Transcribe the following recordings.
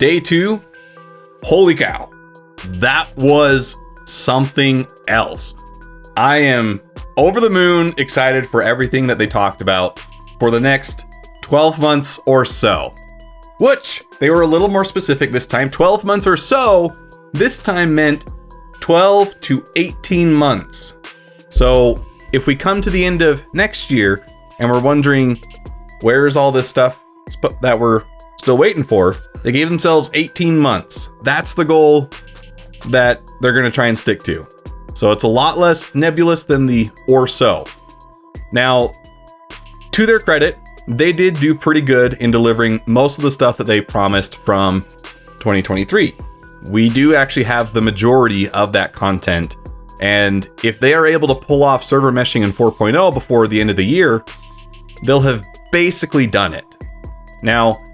Day 2, holy cow, that was something else. I am over the moon excited for everything that they talked about for the next 12 months or so. Which, they were a little more specific this time. 12 months or so, this time meant 12 to 18 months. So if we come to the end of next year and we're wondering, where's all this stuff that we're still waiting for? They gave themselves 18 months. That's the goal that they're going to try and stick to. So it's a lot less nebulous than the or so. Now, to their credit, they did do pretty good in delivering most of the stuff that they promised from 2023. We do actually have the majority of that content. And if they are able to pull off server meshing in 4.0 before the end of the year, they'll have basically done it. Now,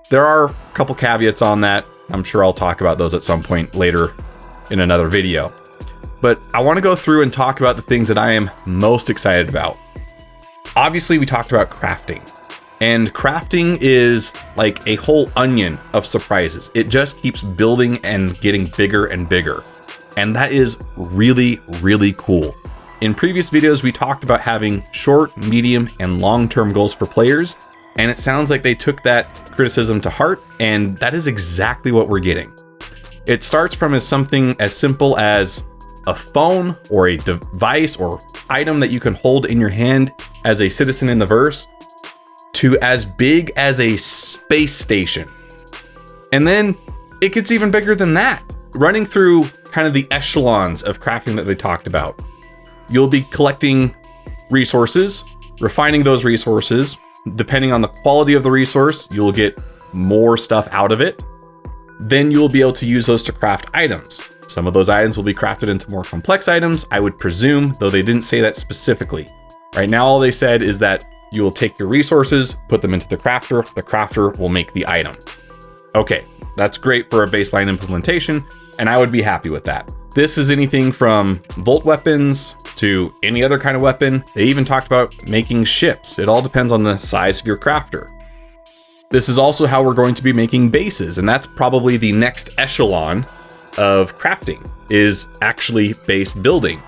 there are a couple caveats on that. I'm sure I'll talk about those at some point later in another video. But I want to go through and talk about the things that I am most excited about. Obviously, we talked about crafting. And crafting is like a whole onion of surprises. It just keeps building and getting bigger and bigger. And that is really, really cool. In previous videos, we talked about having short, medium, and long-term goals for players. And it sounds like they took that criticism to heart, and that is exactly what we're getting. It starts from something as simple as a phone or a device or item that you can hold in your hand as a citizen in the verse, to as big as a space station. And then it gets even bigger than that, running through kind of the echelons of crafting that they talked about. You'll be collecting resources, refining those resources. Depending on the quality of the resource, you'll get more stuff out of it. Then you'll be able to use those to craft items. Some of those items will be crafted into more complex items, I would presume, though they didn't say that specifically. Right now, all they said is that you will take your resources, put them into the crafter will make the item. Okay, that's great for a baseline implementation, and I would be happy with that. This is anything from volt weapons to any other kind of weapon. They even talked about making ships. It all depends on the size of your crafter. This is also how we're going to be making bases, and that's probably the next echelon of crafting, is actually base building.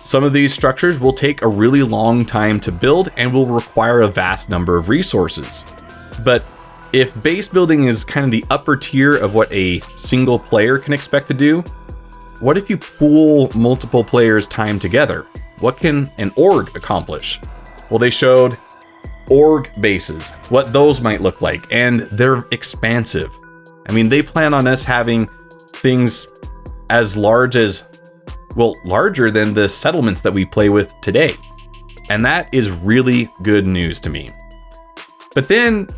Some of these structures will take a really long time to build and will require a vast number of resources. But if base building is kind of the upper tier of what a single player can expect to do, what if you pool multiple players' time together? What can an org accomplish? Well, they showed org bases, what those might look like, and they're expansive. I mean, they plan on us having things as larger than the settlements that we play with today. And that is really good news to me. But then,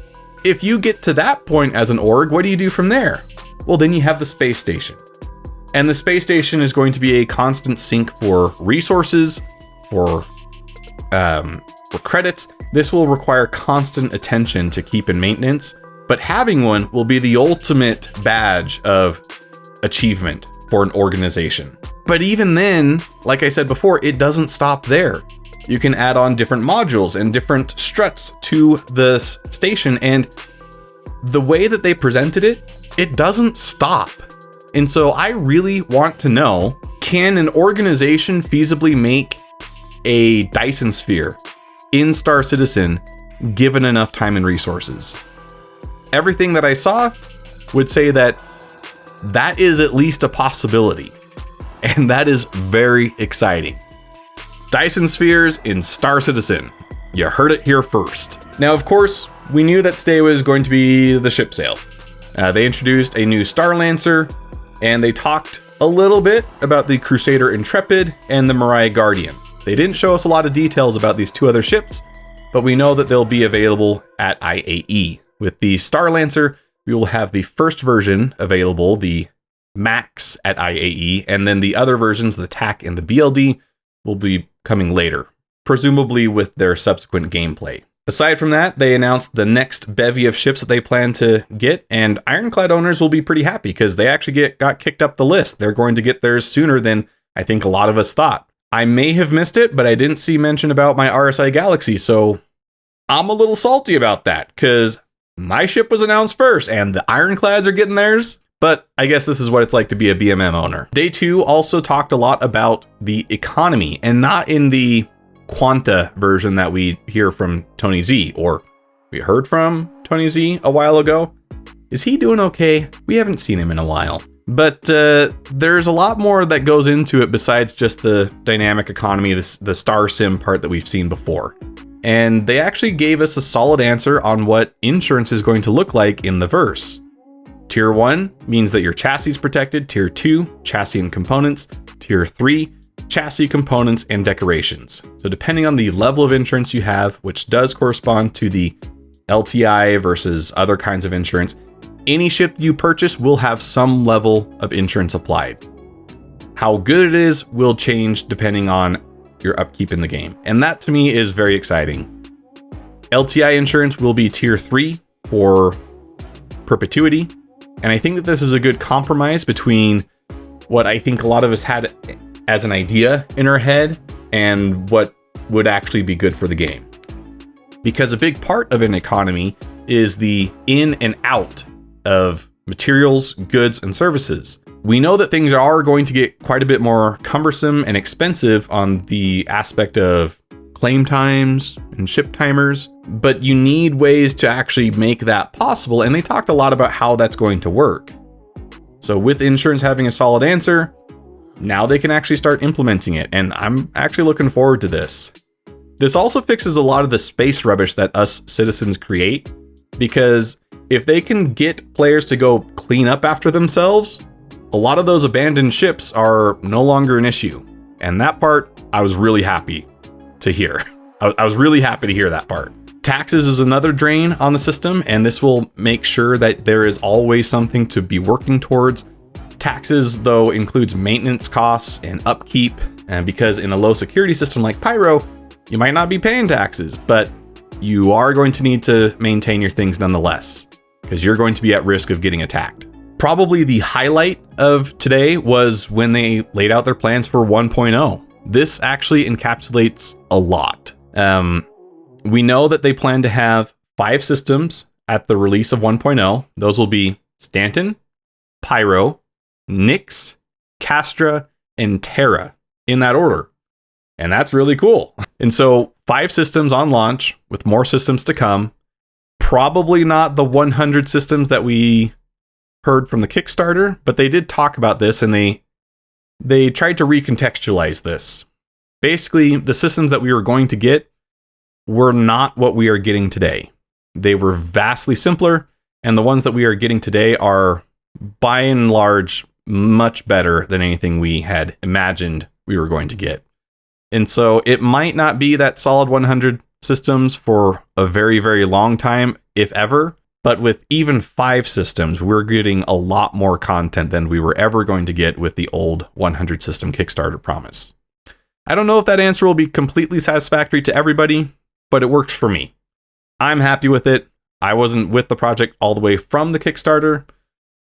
if you get to that point as an org, what do you do from there? Well, then you have the space station. And the space station is going to be a constant sink for resources, for credits. This will require constant attention to keep in maintenance, but having one will be the ultimate badge of achievement for an organization. But even then, like I said before, it doesn't stop there. You can add on different modules and different struts to the station, and the way that they presented it, it doesn't stop. And so I really want to know, can an organization feasibly make a Dyson sphere in Star Citizen given enough time and resources? Everything that I saw would say that that is at least a possibility. And that is very exciting. Dyson spheres in Star Citizen. You heard it here first. Now, of course, we knew that today was going to be the ship sale. They introduced a new Star Lancer, and they talked a little bit about the Crusader Intrepid and the Mariah Guardian. They didn't show us a lot of details about these two other ships, but we know that they'll be available at IAE. With the Star Lancer, we will have the first version available, the Max, at IAE, and then the other versions, the TAC and the BLD, will be coming later, presumably with their subsequent gameplay. Aside from that, they announced the next bevy of ships that they plan to get, and Ironclad owners will be pretty happy because they actually got kicked up the list. They're going to get theirs sooner than I think a lot of us thought. I may have missed it, but I didn't see mention about my RSI Galaxy, so I'm a little salty about that because my ship was announced first and the Ironclads are getting theirs. But I guess this is what it's like to be a BMM owner. Day 2 also talked a lot about the economy, and not in the Quanta version that we hear from Tony Z, or we heard from Tony Z a while ago. Is he doing okay? We haven't seen him in a while. But there's a lot more that goes into it besides just the dynamic economy, the Star Sim part that we've seen before. And they actually gave us a solid answer on what insurance is going to look like in the verse. Tier 1 means that your chassis is protected. Tier 2, chassis and components. Tier 3, chassis, components, and decorations. So depending on the level of insurance you have, which does correspond to the LTI versus other kinds of insurance, any ship you purchase will have some level of insurance applied. How good it is will change depending on your upkeep in the game. And that to me is very exciting. LTI insurance will be tier 3 for perpetuity. And I think that this is a good compromise between what I think a lot of us had as an idea in our head and what would actually be good for the game. Because a big part of an economy is the in and out of materials, goods, and services. We know that things are going to get quite a bit more cumbersome and expensive on the aspect of claim times and ship timers, but you need ways to actually make that possible, and they talked a lot about how that's going to work. So with insurance having a solid answer, now they can actually start implementing it, and I'm actually looking forward to this. This also fixes a lot of the space rubbish that us citizens create, because if they can get players to go clean up after themselves, a lot of those abandoned ships are no longer an issue. And that part, I was really happy to hear. I was really happy to hear that part. Taxes is another drain on the system, and this will make sure that there is always something to be working towards. Taxes, though, includes maintenance costs and upkeep, and because in a low security system like Pyro, you might not be paying taxes, but you are going to need to maintain your things nonetheless, because you're going to be at risk of getting attacked. Probably the highlight of today was when they laid out their plans for 1.0. This actually encapsulates a lot. We know that they plan to have 5 systems at the release of 1.0. Those will be Stanton, Pyro, Nyx, Castra, and Terra in that order. And that's really cool. And so 5 systems on launch with more systems to come. Probably not the 100 systems that we heard from the Kickstarter, but they did talk about this, and they tried to recontextualize this. Basically, the systems that we were going to get were not what we are getting today. They were vastly simpler, and the ones that we are getting today are, by and large, much better than anything we had imagined we were going to get. And so it might not be that solid 100 systems for a very, very long time, if ever. But with even 5 systems, we're getting a lot more content than we were ever going to get with the old 100 system Kickstarter promise. I don't know if that answer will be completely satisfactory to everybody, but it works for me. I'm happy with it. I wasn't with the project all the way from the Kickstarter.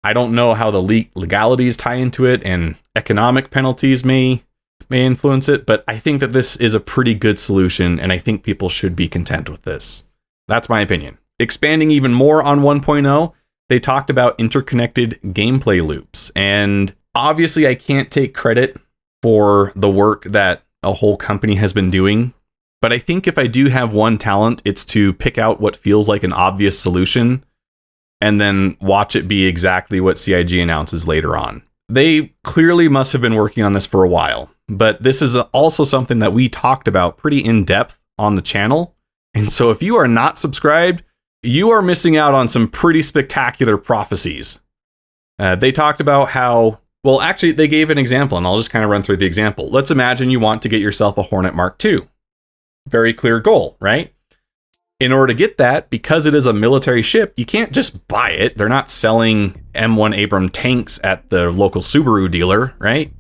I don't know how the legalities tie into it, and economic penalties may influence it, but I think that this is a pretty good solution, and I think people should be content with this. That's my opinion. Expanding even more on 1.0, they talked about interconnected gameplay loops. And obviously I can't take credit for the work that a whole company has been doing. But I think if I do have one talent, it's to pick out what feels like an obvious solution and then watch it be exactly what CIG announces later on. They clearly must have been working on this for a while, but this is also something that we talked about pretty in depth on the channel. And so if you are not subscribed, you are missing out on some pretty spectacular prophecies. They talked about how, well, actually, they gave an example, and I'll just kind of run through the example. Let's imagine you want to get yourself a Hornet Mark II. Very clear goal, right? In order to get that, because it is a military ship, you can't just buy it. They're not selling M1 Abram tanks at the local Subaru dealer, right?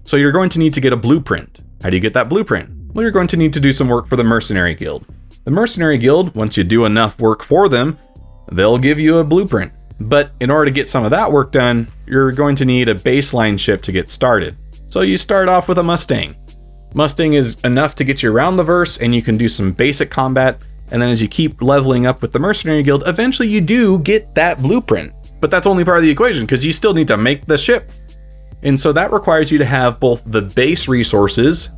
So you're going to need to get a blueprint. How do you get that blueprint? Well, you're going to need to do some work for the Mercenary Guild. The Mercenary Guild, once you do enough work for them, they'll give you a blueprint. But in order to get some of that work done, you're going to need a baseline ship to get started. So you start off with a Mustang. Mustang is enough to get you around the verse, and you can do some basic combat, And then as you keep leveling up with the Mercenary Guild, eventually you do get that blueprint. But that's only part of the equation because you still need to make the ship. And so that requires you to have both the base resources,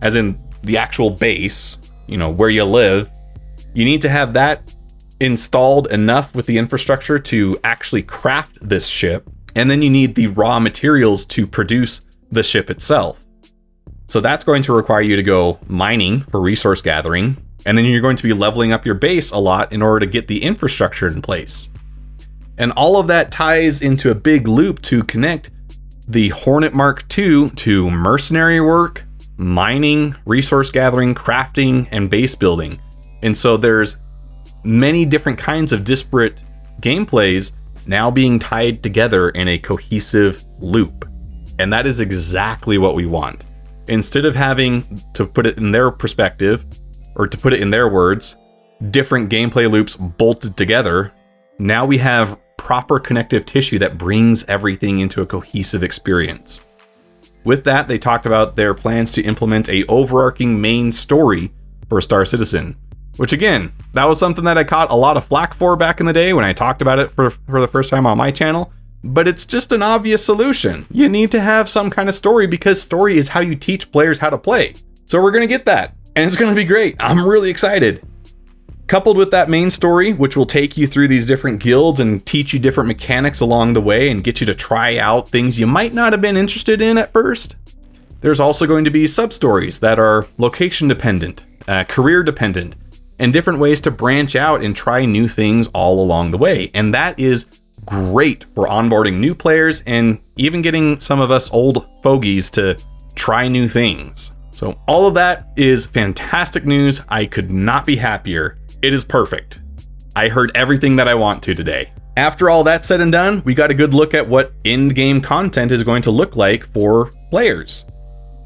as in the actual base, where you live. You need to have that installed enough with the infrastructure to actually craft this ship. And then you need the raw materials to produce the ship itself. So that's going to require you to go mining for resource gathering. And then you're going to be leveling up your base a lot in order to get the infrastructure in place. And all of that ties into a big loop to connect the Hornet Mark II to mercenary work, mining, resource gathering, crafting, and base building. And so there's many different kinds of disparate gameplays now being tied together in a cohesive loop. And that is exactly what we want. Instead of having, to put it in their perspective, or to put it in their words, different gameplay loops bolted together, now we have proper connective tissue that brings everything into a cohesive experience. With that, they talked about their plans to implement a overarching main story for Star Citizen, which again, that was something that I caught a lot of flack for back in the day when I talked about it for the first time on my channel, but it's just an obvious solution. You need to have some kind of story because story is how you teach players how to play. So we're going to get that, and it's going to be great. I'm really excited. Coupled with that main story, which will take you through these different guilds and teach you different mechanics along the way and get you to try out things you might not have been interested in at first. There's also going to be sub-stories that are location dependent, career dependent, and different ways to branch out and try new things all along the way. And that is great for onboarding new players and even getting some of us old fogies to try new things. So all of that is fantastic news. I could not be happier. It is perfect. I heard everything that I want to today. After all that's said and done, we got a good look at what endgame content is going to look like for players.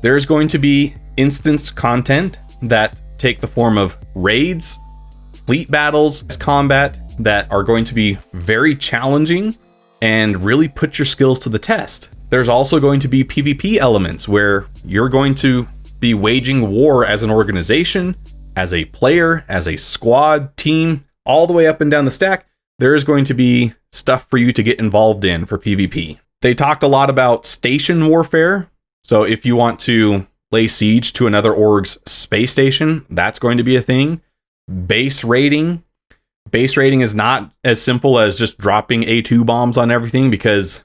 There's going to be instanced content that take the form of raids, fleet battles, combat that are going to be very challenging and really put your skills to the test. There's also going to be PvP elements where you're going to be waging war as an organization, as a player, as a squad, team, all the way up and down the stack. There is going to be stuff for you to get involved in for PvP. They talked a lot about station warfare. So if you want to lay siege to another org's space station, that's going to be a thing. Base raiding. Base raiding is not as simple as just dropping A2 bombs on everything because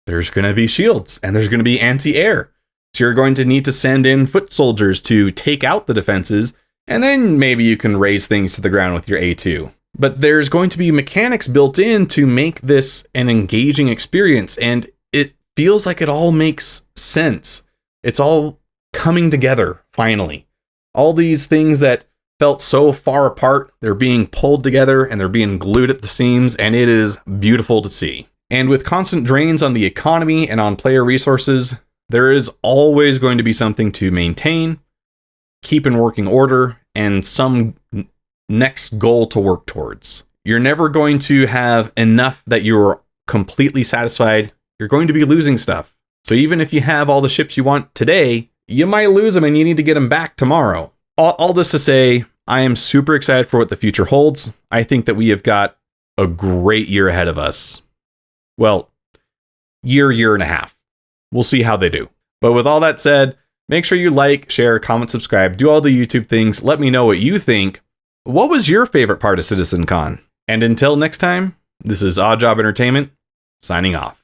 there's going to be shields and there's going to be anti-air. So you're going to need to send in foot soldiers to take out the defenses, and then maybe you can raise things to the ground with your A2. But there's going to be mechanics built in to make this an engaging experience, and it feels like it all makes sense. It's all coming together, finally. All these things that felt so far apart, they're being pulled together and they're being glued at the seams, and it is beautiful to see. And with constant drains on the economy and on player resources, there is always going to be something to maintain, keep in working order, and some next goal to work towards. You're never going to have enough that you're completely satisfied. You're going to be losing stuff. So even if you have all the ships you want today, you might lose them and you need to get them back tomorrow. All this to say, I am super excited for what the future holds. I think that we have got a great year ahead of us. Well, year and a half. We'll see how they do. But with all that said, make sure you like, share, comment, subscribe, do all the YouTube things. Let me know what you think. What was your favorite part of Citizencon? And until next time, this is Odd Job Entertainment, signing off.